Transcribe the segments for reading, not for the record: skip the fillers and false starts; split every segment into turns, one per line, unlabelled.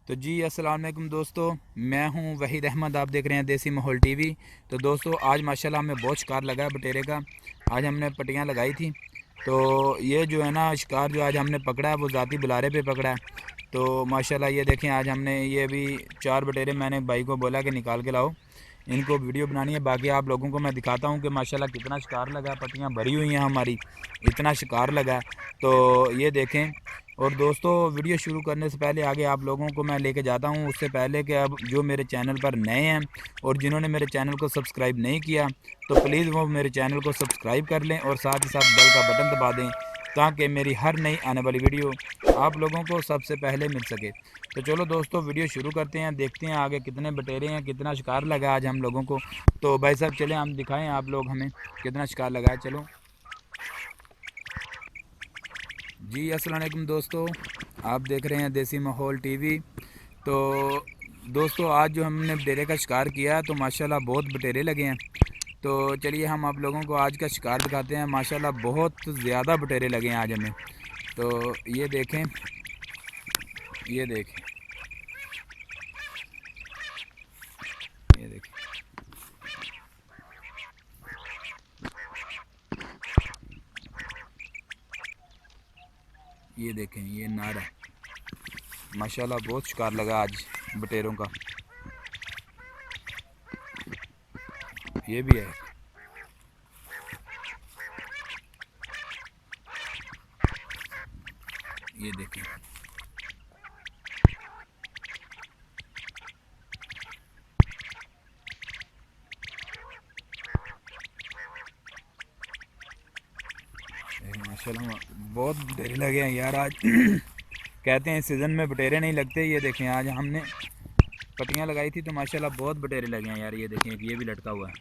तो जी अस्सलाम वालेकुम दोस्तों, मैं हूं वहीद अहमद। आप देख रहे हैं देसी माहौल टीवी। तो दोस्तों आज माशाल्लाह हमें बहुत शिकार लगा है बटेरे का। आज हमने पट्टियां लगाई थी। तो ये जो है ना शिकार जो आज हमने पकड़ा है वो ज़ाती बुलारे पे पकड़ा है। तो माशाल्लाह ये देखें, आज हमने ये भी 4 बटेरे मैंने भाई को बोला कि निकाल के लाओ, इनको वीडियो बनानी है। बाकी आप लोगों को मैं दिखाता हूँ कि माशाल्लाह कितना शिकार लगा है। पट्टियाँ भरी हुई हैं हमारी, इतना शिकार लगा है। तो ये देखें। और दोस्तों वीडियो शुरू करने से पहले आगे आप लोगों को मैं लेके जाता हूँ, उससे पहले कि अब जो मेरे चैनल पर नए हैं और जिन्होंने मेरे चैनल को सब्सक्राइब नहीं किया तो प्लीज़ वो मेरे चैनल को सब्सक्राइब कर लें और साथ ही साथ बेल का बटन दबा दें, ताकि मेरी हर नई आने वाली वीडियो आप लोगों को सबसे पहले मिल सके। तो चलो दोस्तों वीडियो शुरू करते हैं, देखते हैं आगे कितने बटेरे हैं, कितना शिकार लगा आज हम लोगों को। तो भाई साहब चलें हम दिखाएं आप लोग हमें कितना शिकार लगा है। चलो जी अस्सलाम वालेकुम दोस्तों, आप देख रहे हैं देसी माहौल टीवी। तो दोस्तों आज जो हमने बटेरे का शिकार किया तो माशाल्लाह बहुत बटेरे लगे हैं। तो चलिए हम आप लोगों को आज का शिकार दिखाते हैं। माशाल्लाह बहुत ज़्यादा बटेरे लगे हैं आज हमें। तो ये देखें, ये देखें, ये देखें, ये देखें, ये नार है। माशाल्लाह बहुत शिकार लगा आज बटेरों का। ये भी है, ये देखें। माशाल्लाह बहुत बटेरे लगे हैं यार आज। कहते हैं इस सीज़न में बटेरे नहीं लगते। ये देखें आज हमने पट्टियाँ लगाई थी तो माशाल्लाह बहुत बटेरे लगे हैं यार। ये देखें, एक ये भी लटका हुआ है,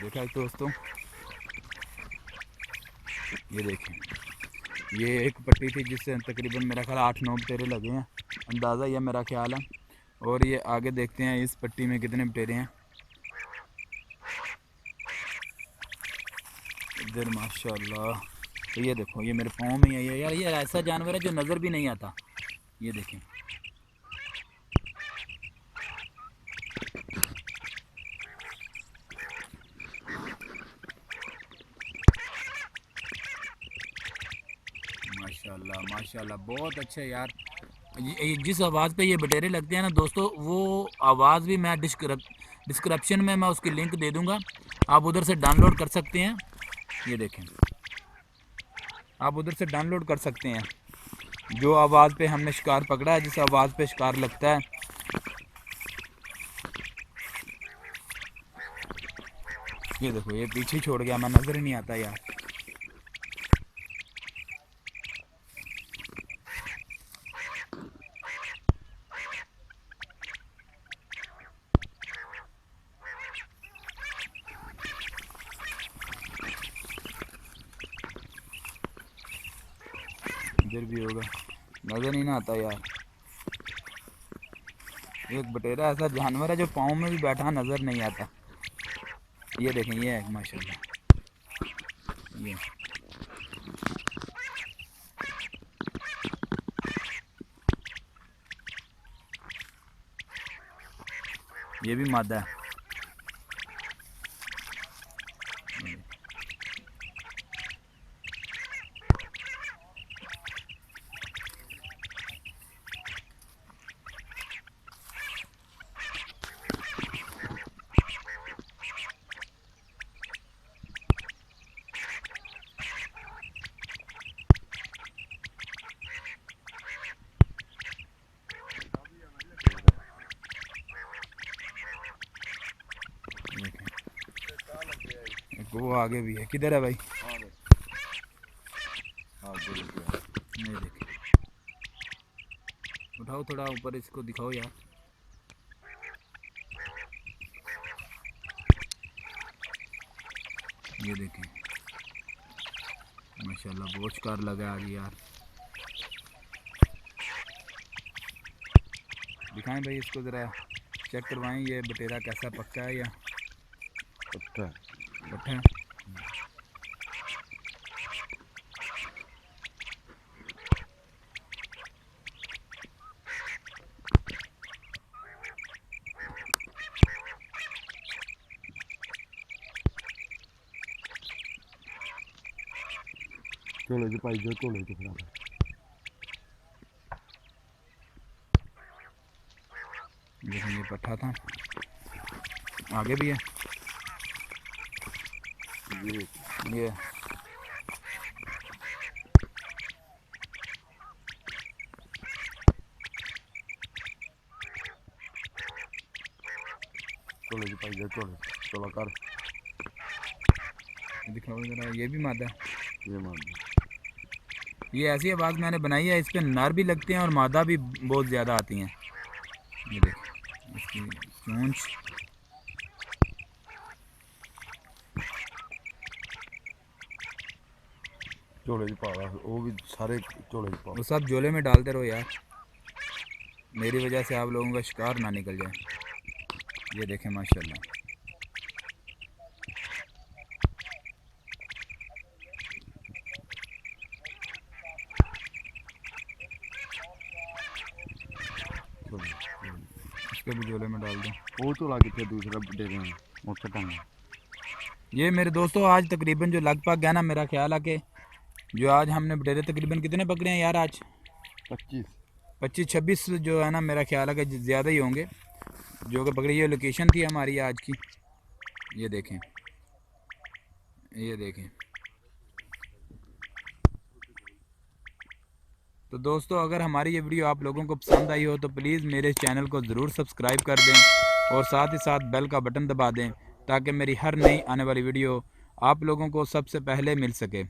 देखा दोस्तों। ये देखें, ये एक पट्टी थी जिससे तकरीबन मेरा ख्याल 8-9 बटेरे लगे हैं, अंदाज़ा यह मेरा ख्याल है। और ये आगे देखते हैं इस पट्टी में कितने बटेरे हैं। इधर माशाल्लाह। तो ये देखो, ये मेरे पाँव में ही है यार। ये ऐसा जानवर है जो नज़र भी नहीं आता। ये देखें, माशाल्लाह माशाल्लाह बहुत अच्छा यार। जिस आवाज़ पे ये बटेरे लगते हैं ना दोस्तों, वो आवाज़ भी मैं डिस्क्रिप्शन में मैं उसकी लिंक दे दूँगा, आप उधर से डाउनलोड कर सकते हैं। ये देखें, आप उधर से डाउनलोड कर सकते हैं जो आवाज़ पे हमने शिकार पकड़ा है, जिस आवाज़ पे शिकार लगता है। ये देखो, ये पीछे छोड़ गया, मैं नज़र ही नहीं आता यार। इधर भी होगा, नज़र ही ना आता यार। एक बटेरा ऐसा जानवर है जो पाँव में भी बैठा नज़र नहीं आता। ये देखें, ये है माशाल्लाह। ये भी मादा है। एक वो आगे भी है, किधर है भाई? नहीं देखे, उठाओ थोड़ा ऊपर, इसको दिखाओ यार। ये देखें, माशाल्लाह बहुत शिकार लगा आज यार। दिखाएं भाई इसको ज़रा, चेक करवाएं ये बटेरा कैसा, पक्का है या
पट्टा
पट्टा है।
झोले च पाई दो, झोले च खड़ा।
देखो ये पट्ठा था, आगे भी है ये।
झोले च पाई दो, झोले चोला कर।
दिखाओ जरा, ये भी मादा है।
ये मार दो।
ये ऐसी आवाज़ मैंने बनाई है, इस पे नर भी लगते हैं और मादा भी बहुत ज़्यादा आती हैं। ये देखो इसकी चोंच,
झोले च पा ला, वो भी सारे झोले च पा।
वो सब झोले में डालते रहो यार, मेरी वजह से आप लोगों का शिकार ना निकल जाए। ये देखें माशाल्लाह। इसके भी झोले में डाल दो।
वो झोला कितने दूसरा डेरे में मोटा टांगा।
ये मेरे दोस्तों आज तकरीबन जो लगभग गया ना, मेरा ख्याल है कि जो आज हमने बटेरे तकरीबन कितने पकड़े हैं यार आज?
25
25-26 जो है ना, मेरा ख्याल है कि ज़्यादा ही होंगे जो कि पकड़ी। ये लोकेशन थी हमारी आज की, ये देखें, ये देखें। तो दोस्तों अगर हमारी ये वीडियो आप लोगों को पसंद आई हो तो प्लीज़ मेरे चैनल को ज़रूर सब्सक्राइब कर दें और साथ ही साथ बेल का बटन दबा दें ताकि मेरी हर नई आने वाली वीडियो आप लोगों को सबसे पहले मिल सके।